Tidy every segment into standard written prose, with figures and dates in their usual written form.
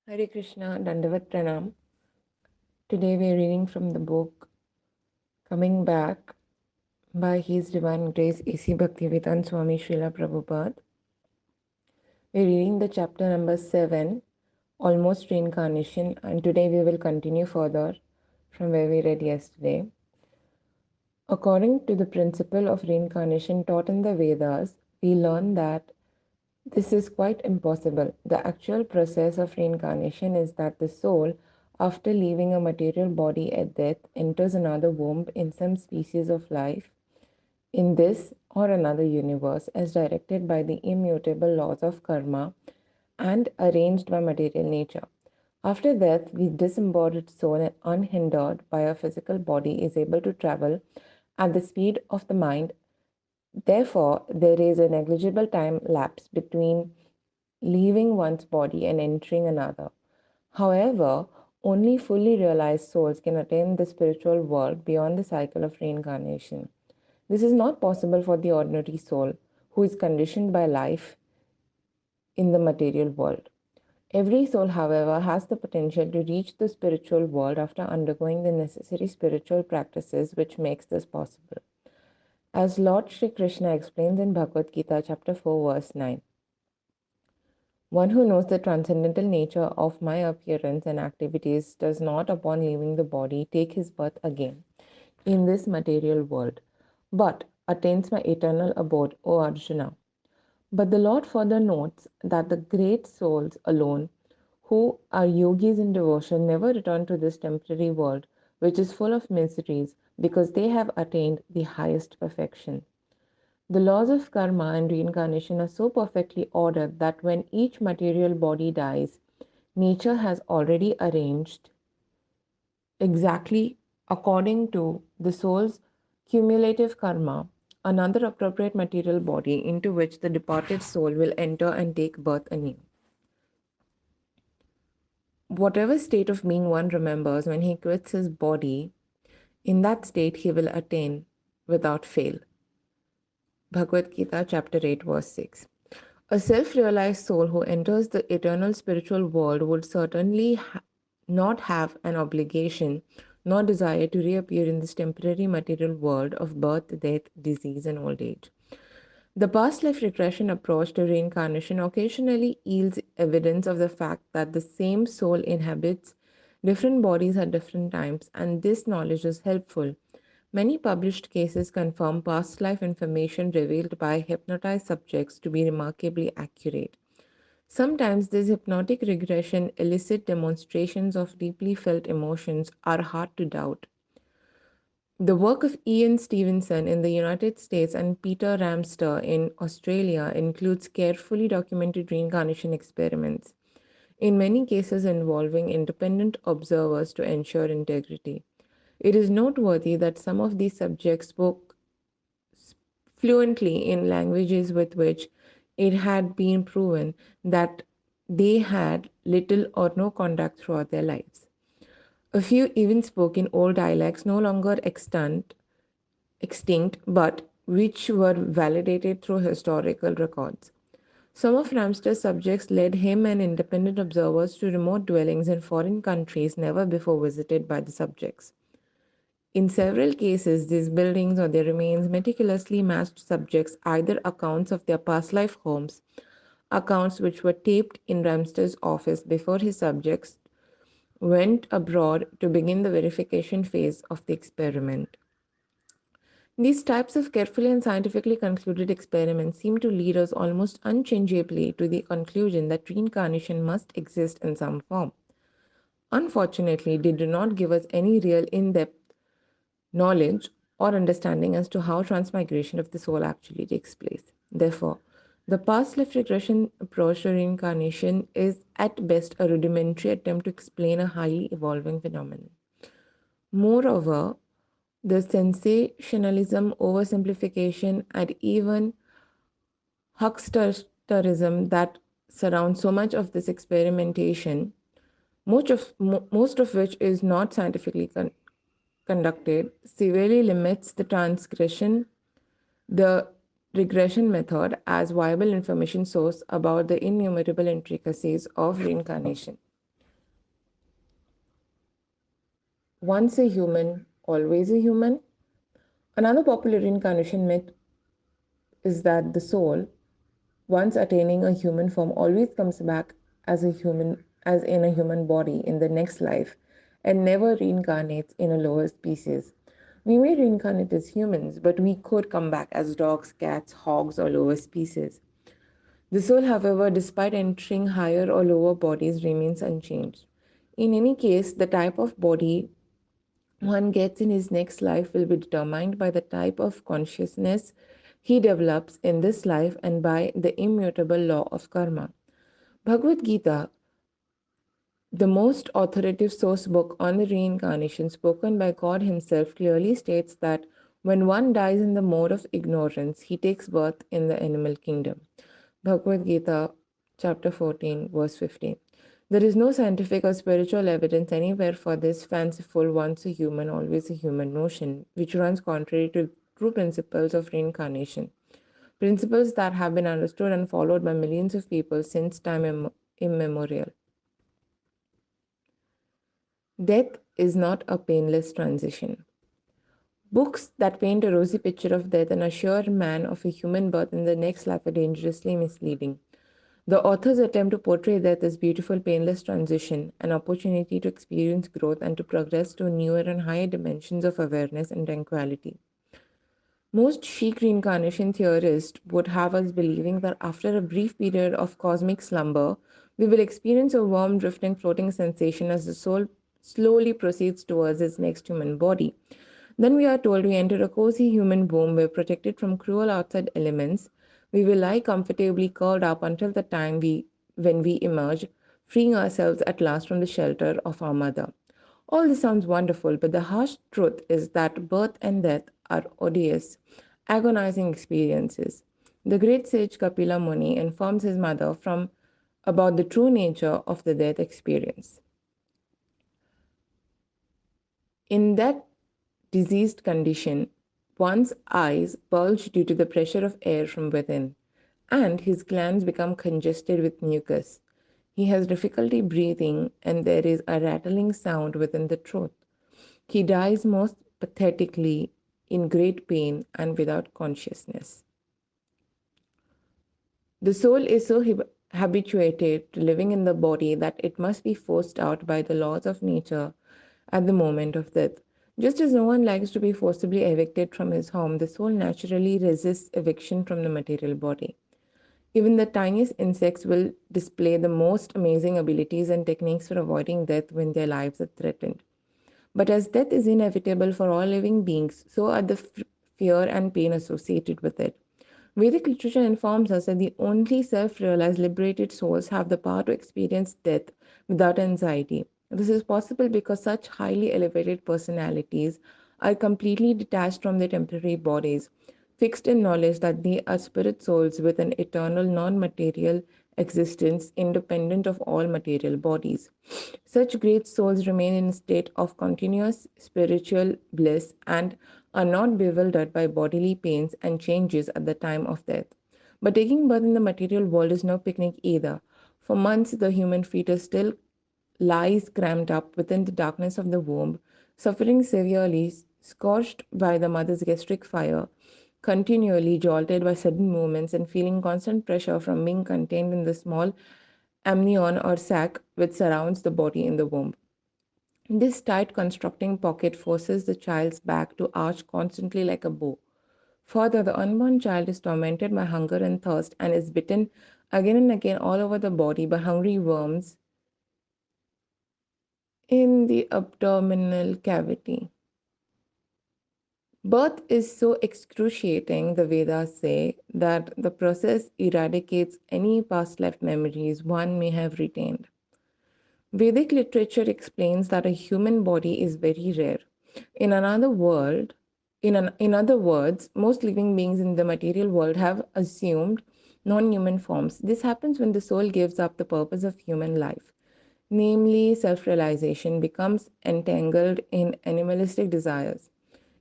Hare Krishna, Dandavat Pranam. Today we are reading from the book Coming Back by His Divine Grace A.C. Bhaktivedanta Swami Srila Prabhupada. We are reading the chapter number 7, Almost Reincarnation, and today we will continue further from where we read yesterday. According to the principle of reincarnation taught in the Vedas, we learn that this is quite impossible. The actual process of reincarnation is that the soul, after leaving a material body at death, enters another womb in some species of life in this or another universe as directed by the immutable laws of karma and arranged by material nature. After death, the disembodied soul, unhindered by a physical body, is able to travel at the speed of the mind. Therefore, there is a negligible time lapse between leaving one's body and entering another. However, only fully realized souls can attain the spiritual world beyond the cycle of reincarnation. This is not possible for the ordinary soul who is conditioned by life in the material world. Every soul, however, has the potential to reach the spiritual world after undergoing the necessary spiritual practices which makes this possible. As Lord Sri Krishna explains in Bhagavad Gita chapter 4 verse 9, one who knows the transcendental nature of my appearance and activities does not, upon leaving the body, take his birth again in this material world, but attains my eternal abode, O Arjuna. But the Lord further notes that the great souls alone, who are yogis in devotion, never return to this temporary world, which is full of miseries, because they have attained the highest perfection. The laws of karma and reincarnation are so perfectly ordered that when each material body dies, nature has already arranged exactly according to the soul's cumulative karma another appropriate material body into which the departed soul will enter and take birth anew. Whatever state of being one remembers when he quits his body, in that state he will attain without fail. Bhagavad Gita, chapter 8, verse 6. A self realized soul who enters the eternal spiritual world would certainly not have an obligation nor desire to reappear in this temporary material world of birth, death, disease, and old age. The past life regression approach to reincarnation occasionally yields evidence of the fact that the same soul inhabits different bodies at different times, and this knowledge is helpful. Many published cases confirm past life information revealed by hypnotized subjects to be remarkably accurate. Sometimes these hypnotic regression elicit demonstrations of deeply felt emotions are hard to doubt. The work of Ian Stevenson in the United States and Peter Ramster in Australia includes carefully documented reincarnation experiments, in many cases involving independent observers to ensure integrity. It is noteworthy that some of these subjects spoke fluently in languages with which it had been proven that they had little or no contact throughout their lives. A few even spoke in old dialects no longer extinct, but which were validated through historical records. Some of Ramster's subjects led him and independent observers to remote dwellings in foreign countries never before visited by the subjects. In several cases, these buildings or their remains meticulously matched subjects' either accounts of their past life homes, accounts which were taped in Ramster's office before his subjects went abroad to begin the verification phase of the experiment. These types of carefully and scientifically concluded experiments seem to lead us almost unchangeably to the conclusion that reincarnation must exist in some form. Unfortunately, they do not give us any real in depth knowledge or understanding as to how transmigration of the soul actually takes place. Therefore, the past life regression approach to reincarnation is at best a rudimentary attempt to explain a highly evolving phenomenon. Moreover, the sensationalism, oversimplification, and even hucksterism that surrounds so much of this experimentation, most of which is not scientifically conducted, severely limits the transgression, the regression method as viable information source about the innumerable intricacies of reincarnation. once a human, always a human? Another popular reincarnation myth is that the soul, once attaining a human form, always comes back as a human, as in a human body in the next life, and never reincarnates in a lower species. We may reincarnate as humans, but we could come back as dogs, cats, hogs, or lower species. The soul, however, despite entering higher or lower bodies, remains unchanged. In any case, the type of body one gets in his next life will be determined by the type of consciousness he develops in this life and by the immutable law of karma. Bhagavad Gita, the most authoritative source book on the reincarnation spoken by God Himself, clearly states that when one dies in the mode of ignorance, he takes birth in the animal kingdom. Bhagavad Gita, chapter 14, verse 15. There is no scientific or spiritual evidence anywhere for this fanciful once a human, always a human notion, which runs contrary to true principles of reincarnation. Principles that have been understood and followed by millions of people since time immemorial. Death is not a painless transition. Books that paint a rosy picture of death and assure man of a human birth in the next life are dangerously misleading. The authors attempt to portray death as beautiful, painless transition, an opportunity to experience growth and to progress to newer and higher dimensions of awareness and tranquility. Most chic reincarnation theorists would have us believing that after a brief period of cosmic slumber, we will experience a warm, drifting, floating sensation as the soul slowly proceeds towards its next human body. Then we are told we enter a cozy human womb where protected from cruel outside elements, we will lie comfortably curled up until the time when we emerge, freeing ourselves at last from the shelter of our mother. All this sounds wonderful, but the harsh truth is that birth and death are odious, agonizing experiences. The great sage Kapila Muni informs his mother from about the true nature of the death experience. In that diseased condition, one's eyes bulge due to the pressure of air from within, and his glands become congested with mucus. He has difficulty breathing, and there is a rattling sound within the throat. He dies most pathetically, in great pain and without consciousness. The soul is so habituated to living in the body that it must be forced out by the laws of nature at the moment of death. Just as no one likes to be forcibly evicted from his home, the soul naturally resists eviction from the material body. Even the tiniest insects will display the most amazing abilities and techniques for avoiding death when their lives are threatened. But as death is inevitable for all living beings, so are the fear and pain associated with it. Vedic literature informs us that the only self realized liberated souls have the power to experience death without anxiety. This is possible because such highly elevated personalities are completely detached from their temporary bodies, fixed in knowledge that they are spirit souls with an eternal non material existence independent of all material bodies. Such great souls remain in a state of continuous spiritual bliss and are not bewildered by bodily pains and changes at the time of death. But taking birth in the material world is no picnic either. For months, the human fetus still lies crammed up within the darkness of the womb, suffering severely, scorched by the mother's gastric fire, continually jolted by sudden movements, and feeling constant pressure from being contained in the small amnion or sac which surrounds the body in the womb. This tight constructing pocket forces the child's back to arch constantly like a bow. Further, the unborn child is tormented by hunger and thirst and is bitten again and again all over the body by hungry worms in the abdominal cavity. Birth is so excruciating, the Vedas say, that the process eradicates any past life memories one may have retained. Vedic literature explains that a human body is very rare. In another world, in other words, most living beings in the material world have assumed non-human forms. This happens when the soul gives up the purpose of human life, namely self-realization, becomes entangled in animalistic desires.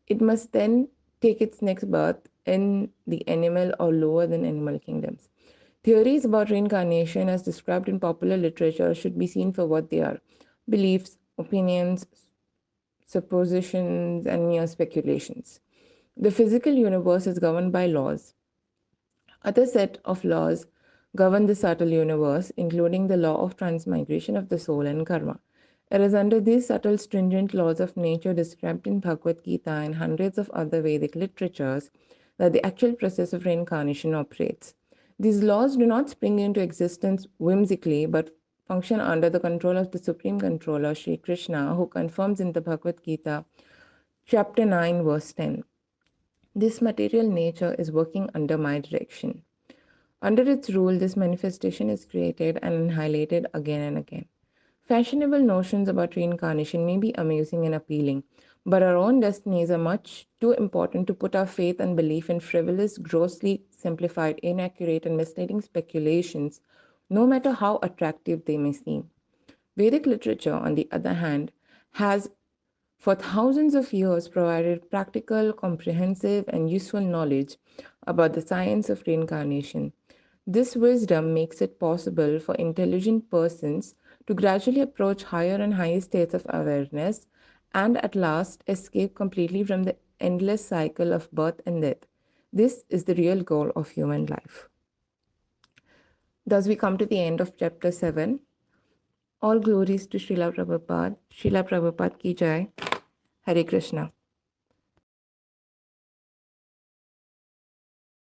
It must then take its next birth in the animal or lower than animal kingdoms. Theories about reincarnation, as described in popular literature, should be seen for what they are: beliefs, opinions, suppositions, and mere speculations. The physical universe is governed by laws. Other set of laws govern the subtle universe, including the law of transmigration of the soul and karma. It is under these subtle, stringent laws of nature described in Bhagavad Gita and hundreds of other Vedic literatures that the actual process of reincarnation operates. These laws do not spring into existence whimsically, but function under the control of the Supreme Controller, Sri Krishna, who confirms in the Bhagavad Gita, chapter 9, verse 10. This material nature is working under my direction. Under its rule, this manifestation is created and annihilated again and again. Fashionable notions about reincarnation may be amusing and appealing, but our own destinies are much too important to put our faith and belief in frivolous, grossly simplified, inaccurate, and misleading speculations, no matter how attractive they may seem. Vedic literature, on the other hand, has for thousands of years provided practical, comprehensive, and useful knowledge about the science of reincarnation. This wisdom makes it possible for intelligent persons to gradually approach higher and higher states of awareness and at last escape completely from the endless cycle of birth and death. This is the real goal of human life. Thus, we come to the end of chapter 7. All glories to Srila Prabhupada. Srila Prabhupada ki jai. Hare Krishna.